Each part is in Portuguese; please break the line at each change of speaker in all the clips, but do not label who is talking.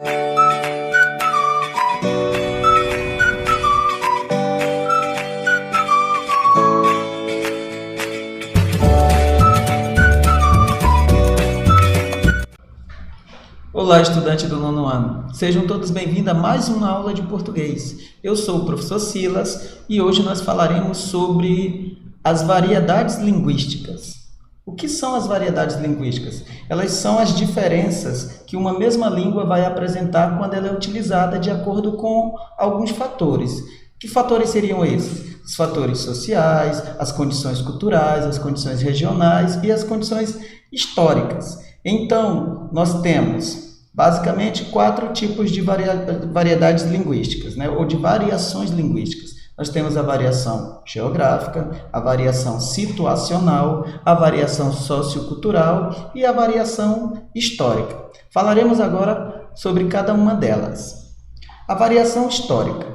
Olá, estudante do nono ano. Sejam todos bem-vindos a mais uma aula de português. Eu sou o professor Silas e hoje nós falaremos sobre as variedades linguísticas. O que são as variedades linguísticas? Elas são as diferenças que uma mesma língua vai apresentar quando ela é utilizada de acordo com alguns fatores. Que fatores seriam esses? Os fatores sociais, as condições culturais, as condições regionais e as condições históricas. Então, nós temos basicamente 4 tipos de variedades linguísticas, ou de variações linguísticas. Nós temos a variação geográfica, a variação situacional, a variação sociocultural e a variação histórica. Falaremos agora sobre cada uma delas. A variação histórica.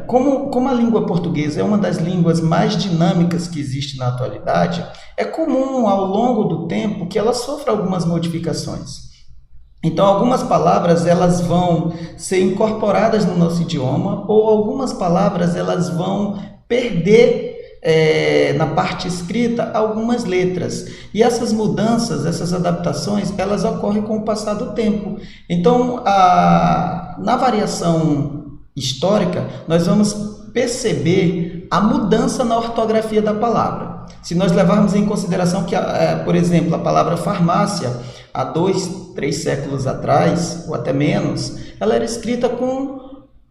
Como a língua portuguesa é uma das línguas mais dinâmicas que existe na atualidade, é comum ao longo do tempo que ela sofra algumas modificações. Então, algumas palavras elas vão ser incorporadas no nosso idioma ou algumas palavras elas vão perder na parte escrita algumas letras. E essas mudanças, essas adaptações, elas ocorrem com o passar do tempo. Então, na variação histórica, nós vamos perceber a mudança na ortografia da palavra. Se nós levarmos em consideração que, por exemplo, a palavra farmácia, há 2, 3 séculos atrás, ou até menos, ela era escrita com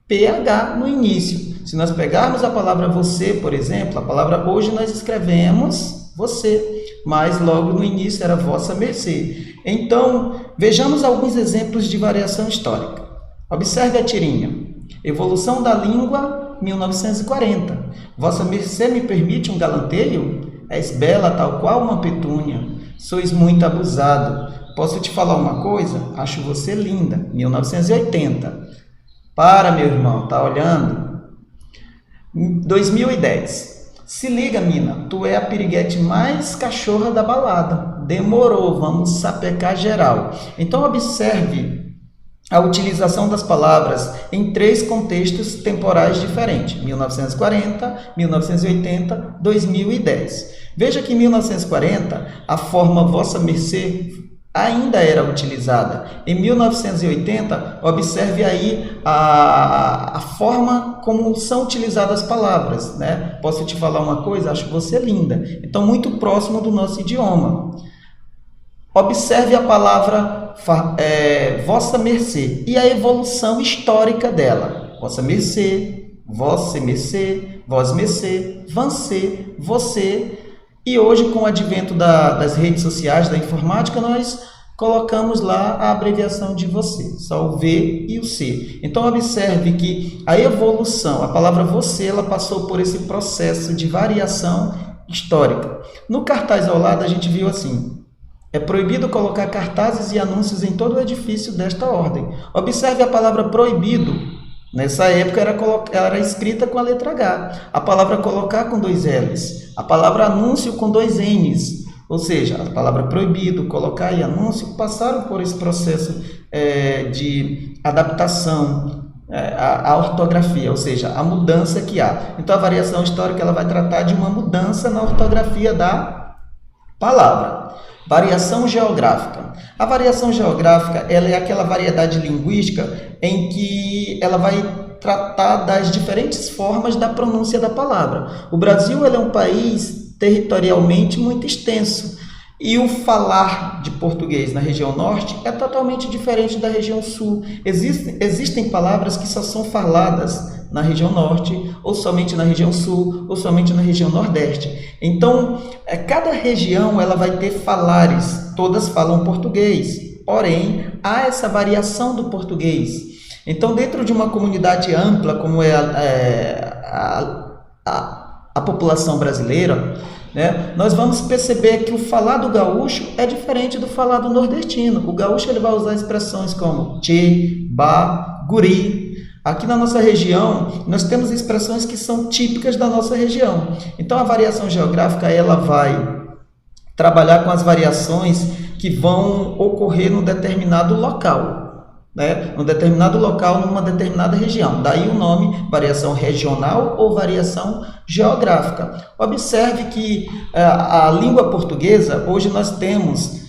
PH no início. Se nós pegarmos a palavra você, por exemplo, a palavra hoje nós escrevemos você, mas logo no início era vossa mercê. Então, vejamos alguns exemplos de variação histórica. Observe a tirinha. Evolução da língua, 1940. Vossa mercê me permite um galanteio? És bela tal qual uma petúnia. Sois muito abusado. Posso te falar uma coisa? Acho você linda. 1980. Para, meu irmão, tá olhando? 2010. Se liga, mina, tu é a piriguete mais cachorra da balada. Demorou, vamos sapecar geral. Então, observe a utilização das palavras em 3 contextos temporais diferentes, 1940, 1980, 2010. Veja que em 1940, a forma vossa mercê ainda era utilizada. Em 1980, observe aí a forma como são utilizadas as palavras. Posso te falar uma coisa? Acho você linda. Então, muito próximo do nosso idioma. Observe a palavra vossa mercê e a evolução histórica dela. Vossa mercê, vossa mercê, vós mercê, vancê, você. E hoje, com o advento das redes sociais, da informática, nós colocamos lá a abreviação de você, só o V e o C. Então, observe que a evolução, a palavra você, ela passou por esse processo de variação histórica. No cartaz ao lado, a gente viu assim: é proibido colocar cartazes e anúncios em todo o edifício desta ordem. Observe a palavra proibido. Nessa época era escrita com a letra H. A palavra colocar com 2 L's. A palavra anúncio com 2 N's. Ou seja, a palavra proibido, colocar e anúncio passaram por esse processo de adaptação à ortografia, ou seja, a mudança que há. Então, a variação histórica ela vai tratar de uma mudança na ortografia da palavra. Variação geográfica. A variação geográfica ela é aquela variedade linguística em que ela vai tratar das diferentes formas da pronúncia da palavra. O Brasil ele é um país territorialmente muito extenso e o falar de português na região norte é totalmente diferente da região sul. Existem palavras que só são faladas na região norte, ou somente na região sul, ou somente na região nordeste. Então, cada região ela vai ter falares, todas falam português, porém, há essa variação do português. Então, dentro de uma comunidade ampla, como é a população brasileira, nós vamos perceber que o falar do gaúcho é diferente do falar do nordestino. O gaúcho ele vai usar expressões como tchê, bah, guri. Aqui na nossa região, nós temos expressões que são típicas da nossa região. Então, a variação geográfica ela vai trabalhar com as variações que vão ocorrer num determinado local. né, num determinado local, numa determinada região. Daí o nome variação regional ou variação geográfica. Observe que a língua portuguesa, hoje nós temos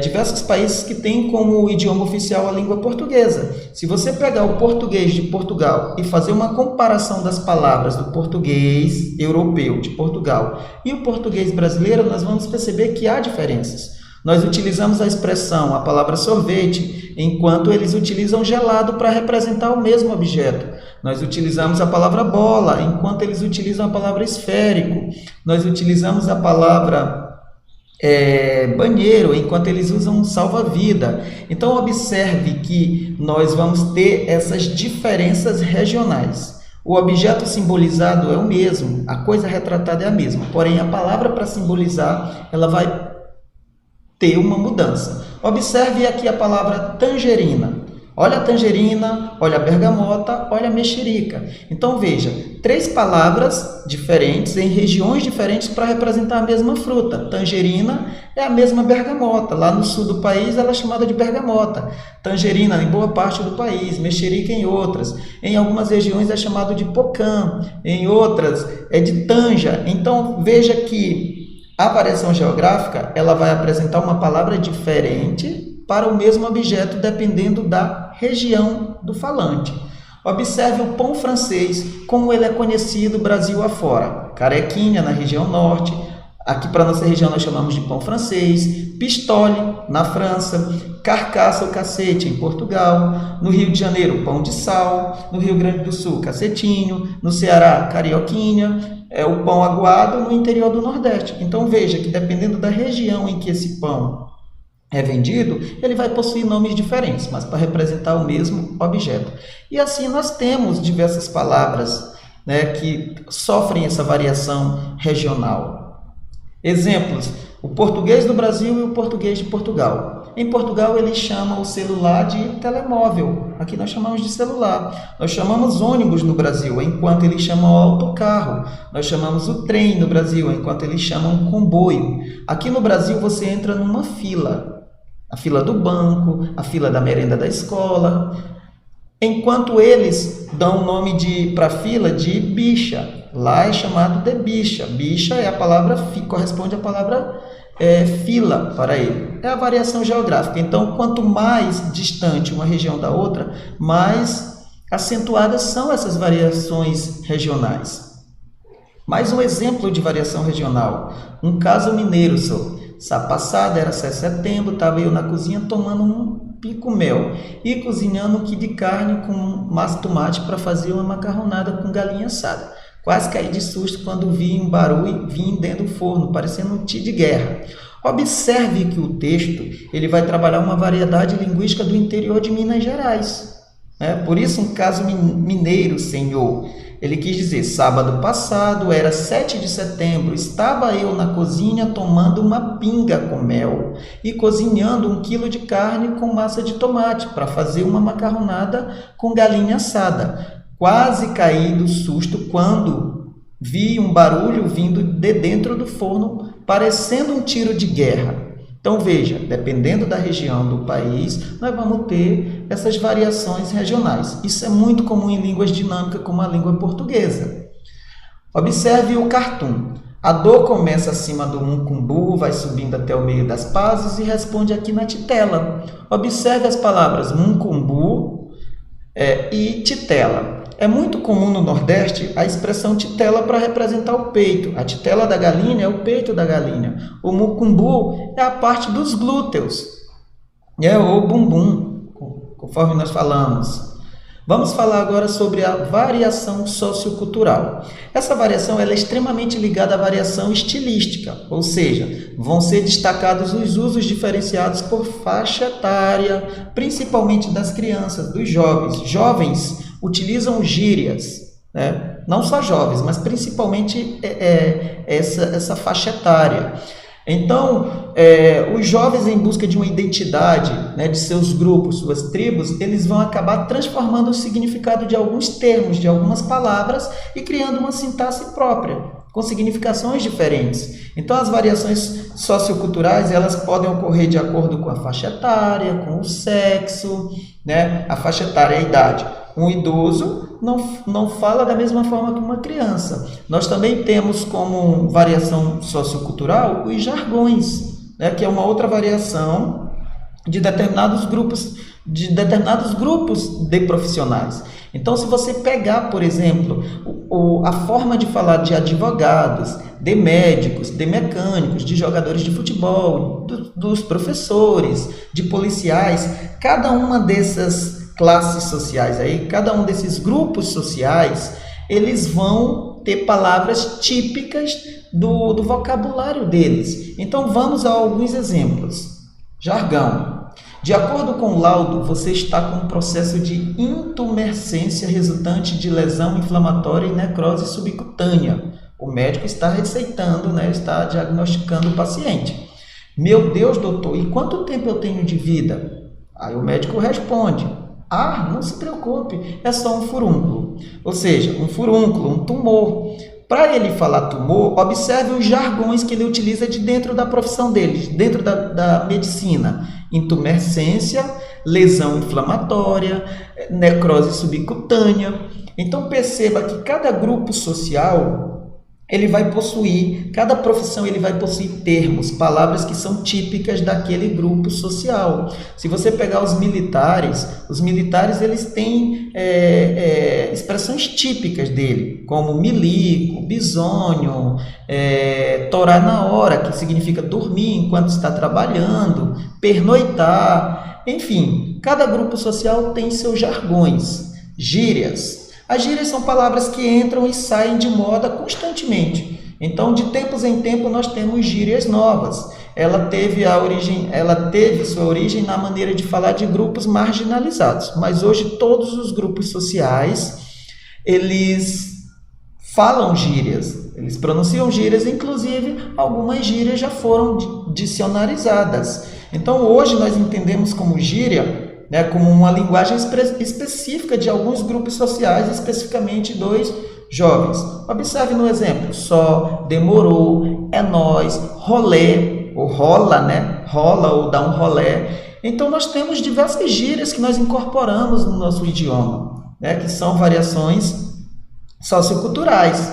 diversos países que têm como idioma oficial a língua portuguesa. Se você pegar o português de Portugal e fazer uma comparação das palavras do português europeu de Portugal e o português brasileiro, nós vamos perceber que há diferenças. Nós utilizamos a expressão, a palavra sorvete, enquanto eles utilizam gelado para representar o mesmo objeto. Nós utilizamos a palavra bola, enquanto eles utilizam a palavra esférico. Nós utilizamos a palavra banheiro, enquanto eles usam salva-vida. Então, observe que nós vamos ter essas diferenças regionais. O objeto simbolizado é o mesmo, a coisa retratada é a mesma, porém a palavra para simbolizar, ela vai ter uma mudança. Observe aqui a palavra tangerina. Olha a tangerina, olha a bergamota, olha a mexerica. Então veja, 3 palavras diferentes em regiões diferentes para representar a mesma fruta. Tangerina é a mesma bergamota. Lá no sul do país ela é chamada de bergamota. Tangerina em boa parte do país, mexerica em outras. Em algumas regiões é chamado de pocã, em outras é de tanja. Então veja que a variação geográfica, ela vai apresentar uma palavra diferente para o mesmo objeto, dependendo da região do falante. Observe o pão francês, como ele é conhecido Brasil afora. Carequinha, na região norte. Aqui para a nossa região nós chamamos de pão francês. Pistole, na França. Carcaça ou cacete, em Portugal. No Rio de Janeiro, pão de sal. No Rio Grande do Sul, cacetinho. No Ceará, carioquinha. O pão aguado no interior do Nordeste. Então veja que dependendo da região em que esse pão é vendido, ele vai possuir nomes diferentes, mas para representar o mesmo objeto. E assim nós temos diversas palavras, né, que sofrem essa variação regional. Exemplos: o português do Brasil e o português de Portugal. Em Portugal eles chamam o celular de telemóvel, aqui nós chamamos de celular. Nós chamamos ônibus no Brasil, enquanto eles chamam autocarro. Nós chamamos o trem no Brasil, enquanto eles chamam comboio. Aqui no Brasil você entra numa fila, a fila do banco, a fila da merenda da escola, enquanto eles dão o nome para a fila de bicha. Lá é chamado de bicha. Bicha é a palavra, corresponde à palavra fila para ele. É a variação geográfica. Então, quanto mais distante uma região da outra, mais acentuadas são essas variações regionais. Mais um exemplo de variação regional. Um caso mineiro, passada, era 7 de setembro, estava eu na cozinha tomando um pico-mel e cozinhando um quilo de carne com massa de tomate para fazer uma macarronada com galinha assada. Quase caí de susto quando vi um barulho vindo dentro do forno, parecendo um tiro de guerra. Observe que o texto ele vai trabalhar uma variedade linguística do interior de Minas Gerais. Por isso, um caso mineiro, senhor. Ele quis dizer: sábado passado, era 7 de setembro, estava eu na cozinha tomando uma pinga com mel e cozinhando 1 quilo de carne com massa de tomate para fazer uma macarronada com galinha assada. Quase caí do susto quando vi um barulho vindo de dentro do forno, parecendo um tiro de guerra. Então veja, dependendo da região do país, nós vamos ter essas variações regionais. Isso é muito comum em línguas dinâmicas como a língua portuguesa. Observe o cartoon. A dor começa acima do mucumbu, vai subindo até o meio das pazes e responde aqui na titela. Observe as palavras mucumbu e titela. É muito comum no Nordeste a expressão titela para representar o peito. A titela da galinha é o peito da galinha. O mucumbu é a parte dos glúteos, ou bumbum, conforme nós falamos. Vamos falar agora sobre a variação sociocultural. Essa variação ela é extremamente ligada à variação estilística, ou seja, vão ser destacados os usos diferenciados por faixa etária, principalmente das crianças, dos jovens. Jovens utilizam gírias, né? Não só jovens, mas principalmente essa faixa etária. Então, os jovens em busca de uma identidade, né, de seus grupos, suas tribos, eles vão acabar transformando o significado de alguns termos, de algumas palavras e criando uma sintaxe própria, com significações diferentes. Então, as variações socioculturais, elas podem ocorrer de acordo com a faixa etária, com o sexo, né? A faixa etária é a idade. Um idoso não fala da mesma forma que uma criança. Nós também temos como variação sociocultural os jargões, né? Que é uma outra variação de determinados grupos de profissionais. Então, se você pegar, por exemplo, a forma de falar de advogados, de médicos, de mecânicos, de jogadores de futebol, dos professores, de policiais, cada uma dessas classes sociais aí, cada um desses grupos sociais, eles vão ter palavras típicas do vocabulário deles. Então, vamos a alguns exemplos. Jargão. De acordo com o laudo, você está com um processo de intumescência resultante de lesão inflamatória e necrose subcutânea. O médico está receitando, né, está diagnosticando o paciente. Meu Deus, doutor, e quanto tempo eu tenho de vida? Aí o médico responde, não se preocupe, é só um furúnculo. Ou seja, um furúnculo, um tumor. Para ele falar tumor, observe os jargões que ele utiliza de dentro da profissão dele, dentro da medicina. Intumescência, lesão inflamatória, necrose subcutânea. Então perceba que cada grupo social cada profissão ele vai possuir termos, palavras que são típicas daquele grupo social. Se você pegar os militares eles têm expressões típicas dele, como milico, bisônio, torar na hora, que significa dormir enquanto está trabalhando, pernoitar, enfim, cada grupo social tem seus jargões, gírias. As gírias são palavras que entram e saem de moda constantemente. Então, de tempos em tempos, nós temos gírias novas. Ela teve sua origem na maneira de falar de grupos marginalizados. Mas hoje todos os grupos sociais, eles falam gírias, eles pronunciam gírias, inclusive algumas gírias já foram dicionarizadas. Então, hoje nós entendemos como gíria, né, como uma linguagem específica de alguns grupos sociais, especificamente dos jovens. Observe no exemplo, só, demorou, é nóis, rolê, ou rola, né? Rola ou dá um rolé. Então, nós temos diversas gírias que nós incorporamos no nosso idioma, né, que são variações socioculturais.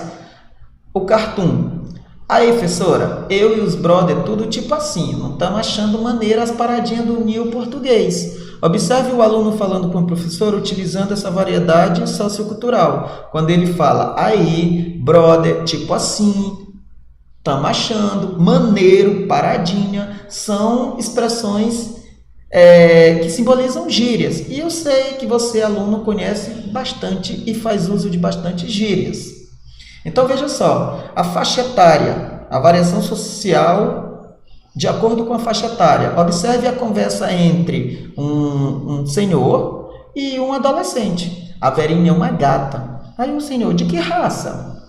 O cartoon. Aí, professora, eu e os brother, tudo tipo assim, não estamos achando maneira as paradinhas do new português. Observe o aluno falando com o professor utilizando essa variedade sociocultural. Quando ele fala aí, brother, tipo assim, tamo achando, maneiro, paradinha, são expressões que simbolizam gírias. E eu sei que você, aluno, conhece bastante e faz uso de bastante gírias. Então, veja só, a faixa etária, a variação social de acordo com a faixa etária. Observe a conversa entre um senhor e um adolescente. A Verinha é uma gata. Aí o senhor, de que raça?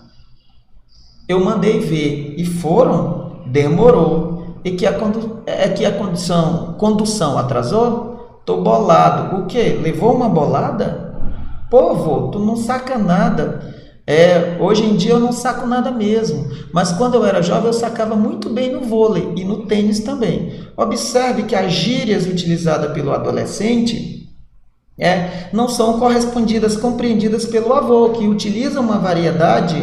Eu mandei ver. E foram? Demorou. E que a condução atrasou? Tô bolado. O quê? Levou uma bolada? Pô, vô, tu não saca nada. Hoje em dia eu não saco nada mesmo, mas quando eu era jovem eu sacava muito bem no vôlei e no tênis também. Observe que as gírias utilizadas pelo adolescente não são compreendidas pelo avô, que utiliza uma variedade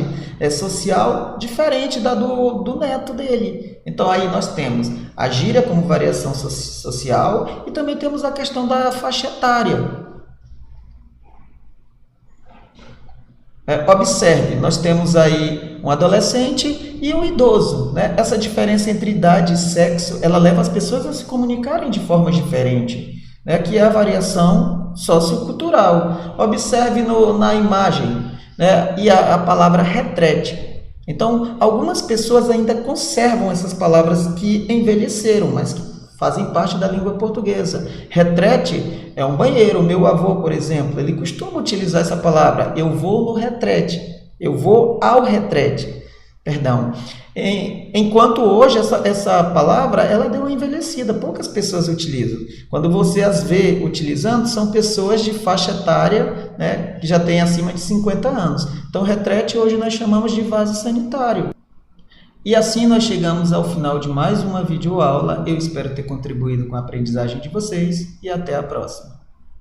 social diferente da do neto dele. Então aí nós temos a gíria como variação social e também temos a questão da faixa etária. Observe, nós temos aí um adolescente e um idoso, né? Essa diferença entre idade e sexo, ela leva as pessoas a se comunicarem de forma diferente, né? Que é a variação sociocultural. Observe na imagem, né? E a palavra retrete. Então, algumas pessoas ainda conservam essas palavras que envelheceram, mas que fazem parte da língua portuguesa. Retrete é um banheiro. O meu avô, por exemplo, ele costuma utilizar essa palavra. Eu vou no retrete. Eu vou ao retrete. Perdão. Enquanto hoje essa palavra ela deu uma envelhecida. Poucas pessoas utilizam. Quando você as vê utilizando, são pessoas de faixa etária, né, que já têm acima de 50 anos. Então, retrete hoje nós chamamos de vaso sanitário. E assim nós chegamos ao final de mais uma videoaula. Eu espero ter contribuído com a aprendizagem de vocês e até a próxima.